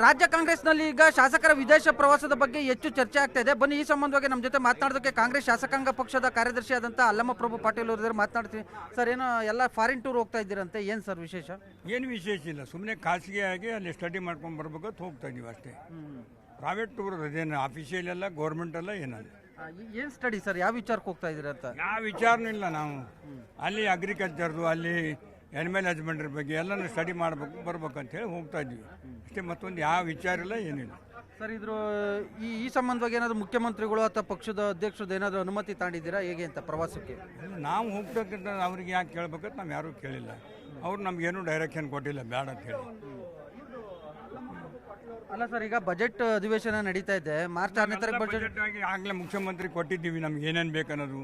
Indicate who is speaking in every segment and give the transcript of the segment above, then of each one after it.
Speaker 1: ರಾಜ್ಯ ಕಾಂಗ್ರೆಸ್ನಲ್ಲಿ ಈಗ ಶಾಸಕರ ವಿದೇಶ ಪ್ರವಾಸದ ಬಗ್ಗೆ ಹೆಚ್ಚು ಚರ್ಚೆ ಆಗ್ತಾ ಇದೆ. ಬನ್ನಿ, ಈ ಸಂಬಂಧವಾಗಿ ನಮ್ಮ ಜೊತೆ ಮಾತನಾಡೋದಕ್ಕೆ ಕಾಂಗ್ರೆಸ್ ಶಾಸಕಾಂಗ ಪಕ್ಷದ ಕಾರ್ಯದರ್ಶಿ ಆದಂತ ಅಲ್ಲಮ್ಮ ಪ್ರಭು ಪಾಟೀಲ್ ಅವರು ಮಾತನಾಡ್ತೀನಿ. ಸರ್, ಏನೋ ಎಲ್ಲ ಫಾರಿನ್ ಟೂರ್ ಹೋಗ್ತಾ ಇದ್ದೀರಂತೆ, ಏನು ಸರ್ ವಿಶೇಷ?
Speaker 2: ಏನು ವಿಶೇಷ ಇಲ್ಲ, ಸುಮ್ಮನೆ ಖಾಸಗಿಯಾಗಿ ಅಲ್ಲಿ ಸ್ಟಡಿ ಮಾಡ್ಕೊಂಡು ಬರ್ಬೇಕಂತ ಹೋಗ್ತಾ ಇದೀವಿ ಅಷ್ಟೇ. ಪ್ರೈವೇಟ್ ಟೂರ್ ಅದೇನು ಅಫಿಷಿಯಲ್ ಎಲ್ಲ ಗೌರ್ಮೆಂಟ್ ಎಲ್ಲ ಏನಲ್ಲ.
Speaker 1: ಏನು ಸ್ಟಡಿ ಸರ್, ಯಾವ ವಿಚಾರಕ್ಕೆ ಹೋಗ್ತಾ ಇದ್ದೀರಾ ಅಂತ?
Speaker 2: ಯಾವ ವಿಚಾರನೂ ಇಲ್ಲ. ನಾವು ಅಲ್ಲಿ ಅಗ್ರಿಕಲ್ಚರ್ದು, ಅಲ್ಲಿ ಅನಿಮಲ್ ಹಸ್ಬೆಂಡ್ರಿ ಬಗ್ಗೆ ಎಲ್ಲನೂ ಸ್ಟಡಿ ಮಾಡಬೇಕು ಬರ್ಬೇಕಂತ ಹೇಳಿ ಹೋಗ್ತಾ ಇದ್ದೀವಿ ಅಷ್ಟೇ. ಮತ್ತೊಂದು ಯಾವ ವಿಚಾರ ಇಲ್ಲ, ಏನಿಲ್ಲ
Speaker 1: ಸರ್. ಇದ್ರ ಈ ಸಂಬಂಧವಾಗಿ ಏನಾದರೂ ಮುಖ್ಯಮಂತ್ರಿಗಳು ಅಥವಾ ಪಕ್ಷದ ಅಧ್ಯಕ್ಷರದ್ದು ಏನಾದರೂ ಅನುಮತಿ ತಗೊಂಡಿದ್ದೀರಾ ಹೇಗೆ ಅಂತ ಪ್ರವಾಸಕ್ಕೆ?
Speaker 2: ನಾವು ಹೋಗ್ತಕ್ಕಂಥ ಅವ್ರಿಗೆ ಯಾಕೆ ಕೇಳ್ಬೇಕಂತ ನಾವು ಯಾರೂ ಕೇಳಿಲ್ಲ. ಅವ್ರು ನಮಗೇನು ಡೈರೆಕ್ಷನ್ ಕೊಟ್ಟಿಲ್ಲ ಬೇಡ ಅಂತ ಹೇಳಿ.
Speaker 1: ಅಲ್ಲ ಸರ್, ಈಗ ಬಜೆಟ್ ಅಧಿವೇಶನ ನಡೀತಾ ಇದೆ, ಮಾರ್ಚ್ 6ನೇ ತಾರೀಕು ಬಜೆಟ್
Speaker 2: ಆಗಿ ಆಗಲೇ ಮುಖ್ಯಮಂತ್ರಿ ಕೊಟ್ಟಿದ್ದೀವಿ ನಮ್ಗೆ ಏನೇನು ಬೇಕನ್ನೋದು.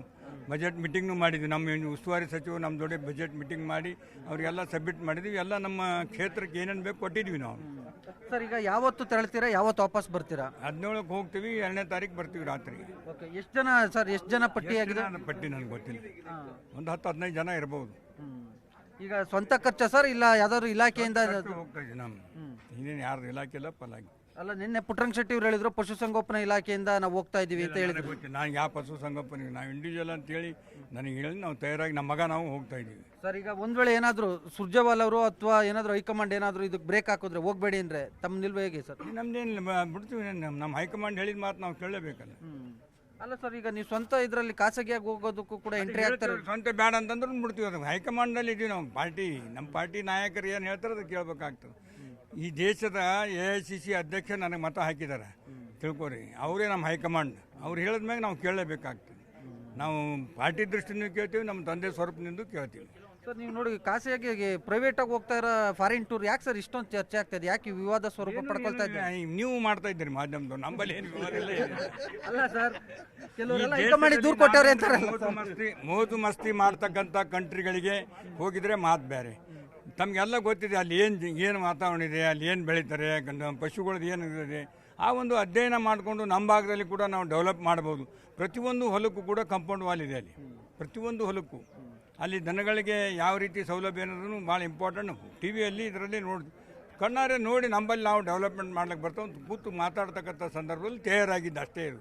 Speaker 2: ಬಜೆಟ್ ಮೀಟಿಂಗ್ನು ಮಾಡಿದ್ವಿ, ನಮ್ಮ ಉಸ್ತುವಾರಿ ಸಚಿವರು ನಮ್ಮ ಜೊತೆ ಬಜೆಟ್ ಮೀಟಿಂಗ್ ಮಾಡಿ ಅವರಿಗೆಲ್ಲ ಸಬ್ಮಿಟ್ ಮಾಡಿದ್ವಿ. ಎಲ್ಲ ನಮ್ಮ ಕ್ಷೇತ್ರಕ್ಕೆ ಏನೇನು ಬೇಕು ಕೊಟ್ಟಿದ್ವಿ ನಾವು.
Speaker 1: ಸರ್, ಈಗ ಯಾವತ್ತು ತೆರಳ್ತೀರಾ, ಯಾವತ್ತು ವಾಪಸ್ ಬರ್ತೀರಾ?
Speaker 2: 17ಕ್ಕೆ ಹೋಗ್ತೀವಿ, 2ನೇ ತಾರೀಕು ಬರ್ತೀವಿ ರಾತ್ರಿ.
Speaker 1: ಓಕೆ, ಎಷ್ಟು ಜನ ಸರ್, ಎಷ್ಟು ಜನ ಪಟ್ಟಿ ಆಗಿದೆ?
Speaker 2: ಪಟ್ಟಿ ನನಗೆ ಗೊತ್ತಿಲ್ಲ, ಒಂದು 10-15 ಜನ ಇರ್ಬೋದು.
Speaker 1: ಈಗ ಸ್ವಂತ ಖರ್ಚ ಸರ್, ಇಲ್ಲ ಯಾವ್ದಾದ್ರು ಇಲಾಖೆಯಿಂದ
Speaker 2: ಹೋಗ್ತಾ ಇದ್ದೀವಿ ನಮ್ಮ ಇನ್ನೇನು ಯಾರ್ದು ಇಲಾಖೆ ಇಲ್ಲ ಪಲಾಗಿ.
Speaker 1: ಅಲ್ಲ, ನಿನ್ನೆ ಪುಟ್ಟರಂಗ ಶೆಟ್ಟಿ ಅವರು ಹೇಳಿದ್ರು ಪಶುಸಂಗೋಪನಾ ಇಲಾಖೆಯಿಂದ ನಾವು ಹೋಗ್ತಾ ಇದೀವಿ ಅಂತ ಹೇಳಿದ್ರು.
Speaker 2: ಗೊತ್ತಿಲ್ಲ, ನಾನು ಯಾವ ಪಶು ಸಂಗೋಪನೆ, ನಾವು ಇಂಡಿವಿಜುವಲ್ ಅಂತೇಳಿ ನನಗೆ ಹೇಳಿ ನಾವು ತಯಾರಾಗಿ ನಮ್ಮ ಮಗ ನಾವು ಹೋಗ್ತಾ ಇದ್ದೀವಿ.
Speaker 1: ಸರ್, ಈಗ ಒಂದ್ ವೇಳೆ ಏನಾದ್ರು ಸುರ್ಜೇವಾಲ್ ಅವರು ಅಥವಾ ಏನಾದ್ರು ಹೈಕಮಾಂಡ್ ಏನಾದ್ರು ಇದಕ್ಕೆ ಬ್ರೇಕ್ ಹಾಕಿದ್ರೆ ಹೋಗ್ಬೇಡಿ ಅಂದ್ರೆ ತಮ್ಮ ನಿಲ್ವ ಹೇಗೆ ಸರ್?
Speaker 2: ನಮ್ದೇನಿಲ್ಲ, ಬಿಡ್ತೀವಿ. ನಮ್ಮ ಹೈಕಮಾಂಡ್ ಹೇಳಿದ ಮಾತು ನಾವು ಕೇಳಬೇಕಲ್ಲ.
Speaker 1: ಅಲ್ಲ ಸರ್, ಈಗ ನೀವು ಸ್ವಂತ ಇದರಲ್ಲಿ ಖಾಸಗಿಯಾಗಿ ಹೋಗೋದಕ್ಕೂ ಕೂಡ ಎಂಟ್ರಿ ಆಗ್ತಾರೆ.
Speaker 2: ಸ್ವಂತ ಬೇಡ ಅಂತಂದ್ರೂ ಬಿಡ್ತೀವಿ. ಅದು ಹೈಕಮಾಂಡ್ನಲ್ಲಿ ಇದೀವಿ ನಾವು. ನಮ್ಮ ಪಾರ್ಟಿ ನಾಯಕರು ಏನು ಹೇಳ್ತಾರೆ ಅದು ಕೇಳಬೇಕಾಗ್ತದೆ. ಈ ದೇಶದ AICC ಅಧ್ಯಕ್ಷ ನನಗೆ ಮತ ಹಾಕಿದ್ದಾರೆ ತಿಳ್ಕೊರಿ, ಅವರೇ ನಮ್ಮ ಹೈಕಮಾಂಡ್. ಅವ್ರು ಹೇಳಿದ್ಮ್ಯಾಗ ನಾವು ಕೇಳಲೇಬೇಕಾಗ್ತದೆ. ನಾವು ಪಾರ್ಟಿ ದೃಷ್ಟಿಯಿಂದ ಕೇಳ್ತೀವಿ, ನಮ್ಮ ತಂದೆ ಸ್ವರೂಪದಿಂದ ಕೇಳ್ತೀವಿ.
Speaker 1: ಸರ್, ನೀವು ನೋಡಿ ಖಾಸಗಿಯಾಗಿ ಪ್ರೈವೇಟಾಗಿ ಹೋಗ್ತಾ ಇರೋ ಫಾರಿನ್ ಟೂರ್ ಯಾಕೆ ಸರ್ ಇಷ್ಟೊಂದು ಚರ್ಚೆ ಆಗ್ತಾ ಇದೆ? ಯಾಕೆ ವಿವಾದ ಸ್ವರೂಪ ಪಡ್ಕೊಳ್ತಾ ಇದ್ದೀವಿ?
Speaker 2: ನೀವು ಮಾಡ್ತಾ ಇದ್ದೀರಿ ಮಾಧ್ಯಮದವ್ರು, ನಮ್ಮಲ್ಲಿ ಏನು ವಿವಾದ ಇಲ್ಲ.
Speaker 1: ಅಲ್ಲ ಸರ್, ಕೆಲವರೆಲ್ಲ ಹೈಕಮಾಂಡ್ ದೂರ ಕೊಟ್ಟವ್ರೆ ಅಂತಾರೆ.
Speaker 2: ಮೋಜು ಮಸ್ತಿ ಮಾಡ್ತಕ್ಕಂಥ ಕಂಟ್ರಿಗಳಿಗೆ ಹೋಗಿದ್ರೆ ಮಾತು ಬೇರೆ. ತಮಗೆಲ್ಲ ಗೊತ್ತಿದೆ ಅಲ್ಲಿ ಏನು ವಾತಾವರಣ ಇದೆ, ಅಲ್ಲಿ ಏನು ಬೆಳೀತಾರೆ, ಪಶುಗಳದ್ದು ಏನು ಇದೆ, ಆ ಒಂದು ಅಧ್ಯಯನ ಮಾಡಿಕೊಂಡು ನಮ್ಮ ಭಾಗದಲ್ಲಿ ಕೂಡ ನಾವು ಡೆವಲಪ್ ಮಾಡ್ಬೋದು. ಪ್ರತಿಯೊಂದು ಹೊಲಕ್ಕೂ ಕೂಡ ಕಾಂಪೌಂಡ್ ವಾಲ್ ಇದೆ ಅಲ್ಲಿ. ಪ್ರತಿಯೊಂದು ಹೊಲಕ್ಕೂ ಅಲ್ಲಿ ದನಗಳಿಗೆ ಯಾವ ರೀತಿ ಸೌಲಭ್ಯ ಅನ್ನೋದನ್ನು ಭಾಳ ಇಂಪಾರ್ಟೆಂಟ್. ಟಿವಿಯಲ್ಲಿ ಇದರಲ್ಲಿ ಕಣ್ಣಾರೆ ನೋಡಿ ನಮ್ಮಲ್ಲಿ ನಾವು ಡೆವಲಪ್ಮೆಂಟ್ ಮಾಡ್ಲಿಕ್ಕೆ ಬರ್ತಾವೆ ಕೂತು ಮಾತಾಡ್ತಕ್ಕಂಥ ಸಂದರ್ಭದಲ್ಲಿ ತಯಾರಾಗಿದ್ದು ಅಷ್ಟೇ. ಇದು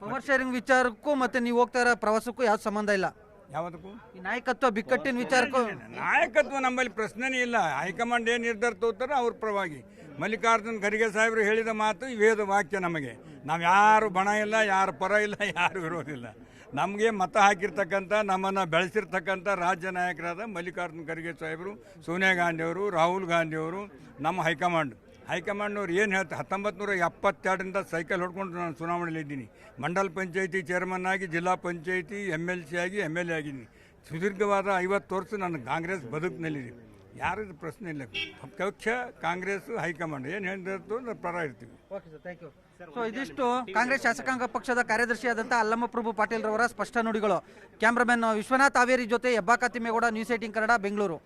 Speaker 1: ಪವರ್ ಶೇರಿಂಗ್ ವಿಚಾರಕ್ಕೂ ಮತ್ತೆ ನೀವು ಹೋಗ್ತಾ ಇರೋ ಪ್ರವಾಸಕ್ಕೂ ಯಾವ ಸಂಬಂಧ ಇಲ್ಲ.
Speaker 2: ಯಾವುದಕ್ಕೂ
Speaker 1: ಈ ನಾಯಕತ್ವ ಬಿಕ್ಕಟ್ಟಿನ ವಿಚಾರಕ್ಕೂ
Speaker 2: ನಾಯಕತ್ವ ನಮ್ಮಲ್ಲಿ ಪ್ರಶ್ನೆನೇ ಇಲ್ಲ. ಹೈಕಮಾಂಡ್ ಏನು ನಿರ್ಧಾರ ತಗೋತಾರೆ ಅವ್ರ ಪರವಾಗಿ. ಮಲ್ಲಿಕಾರ್ಜುನ್ ಖರ್ಗೆ ಸಾಹೇಬರು ಹೇಳಿದ ಮಾತು ವೇದ ವಾಕ್ಯ. ನಮಗೆ ನಾವು ಯಾರು ಬಣ ಇಲ್ಲ, ಯಾರು ಪರ ಇಲ್ಲ, ಯಾರು ವಿರೋಧಿಲ್ಲ. ನಮಗೆ ಮತ ಹಾಕಿರ್ತಕ್ಕಂಥ, ನಮ್ಮನ್ನು ಬೆಳೆಸಿರ್ತಕ್ಕಂಥ ರಾಜ್ಯ ನಾಯಕರಾದ ಮಲ್ಲಿಕಾರ್ಜುನ್ ಖರ್ಗೆ ಸಾಹೇಬರು, ಸೋನಿಯಾ ಗಾಂಧಿಯವರು, ರಾಹುಲ್ ಗಾಂಧಿಯವರು ನಮ್ಮ ಹೈಕಮಾಂಡ್ನವ್ರು ಏನು ಹೇಳ್ತಾರೆ. 1972ರಿಂದ ಸೈಕಲ್ ಹೊಡ್ಕೊಂಡು ನಾನು ಚುನಾವಣೆಯಲ್ಲಿ ಇದ್ದೀನಿ. ಮಂಡಲ್ ಪಂಚಾಯತಿ ಚೇರ್ಮನ್ ಆಗಿ, ಜಿಲ್ಲಾ ಪಂಚಾಯತಿ MLC ಆಗಿ MLA ಆಗಿದ್ದೀನಿ. ಸುದೀರ್ಘವಾದ 50 ವರ್ಷ ನಾನು ಕಾಂಗ್ರೆಸ್ ಬದುಕಿನಲ್ಲಿದ್ದೀನಿ. ಯಾರಿದು ಪ್ರಶ್ನೆ ಇಲ್ಲ. ಪಕ್ಷ ಕಾಂಗ್ರೆಸ್, ಹೈಕಮಾಂಡ್ ಏನು ಹೇಳಿರ್ತೋ ಅದ್ರ ಪರ ಇರ್ತೀವಿ.
Speaker 1: Okay sir, thank you. So ಇದಿಷ್ಟು ಕಾಂಗ್ರೆಸ್ ಶಾಸಕಾಂಗ ಪಕ್ಷದ ಕಾರ್ಯದರ್ಶಿಯಾದಂಥ ಅಲ್ಲಮ್ಮ ಪ್ರಭು ಪಾಟೀಲ್ ರವರ ಸ್ಪಷ್ಟ ನುಡಿಗಳು. ಕ್ಯಾಮ್ರಾಮನ್ ವಿಶ್ವನಾಥ್ ಹಾವೇರಿ ಜೊತೆ ಹೆಬ್ಬಾಕ ತಿಮ್ಮೇಗೌಡ, ನ್ಯೂಸ್ 18 ಕನ್ನಡ, ಬೆಂಗಳೂರು.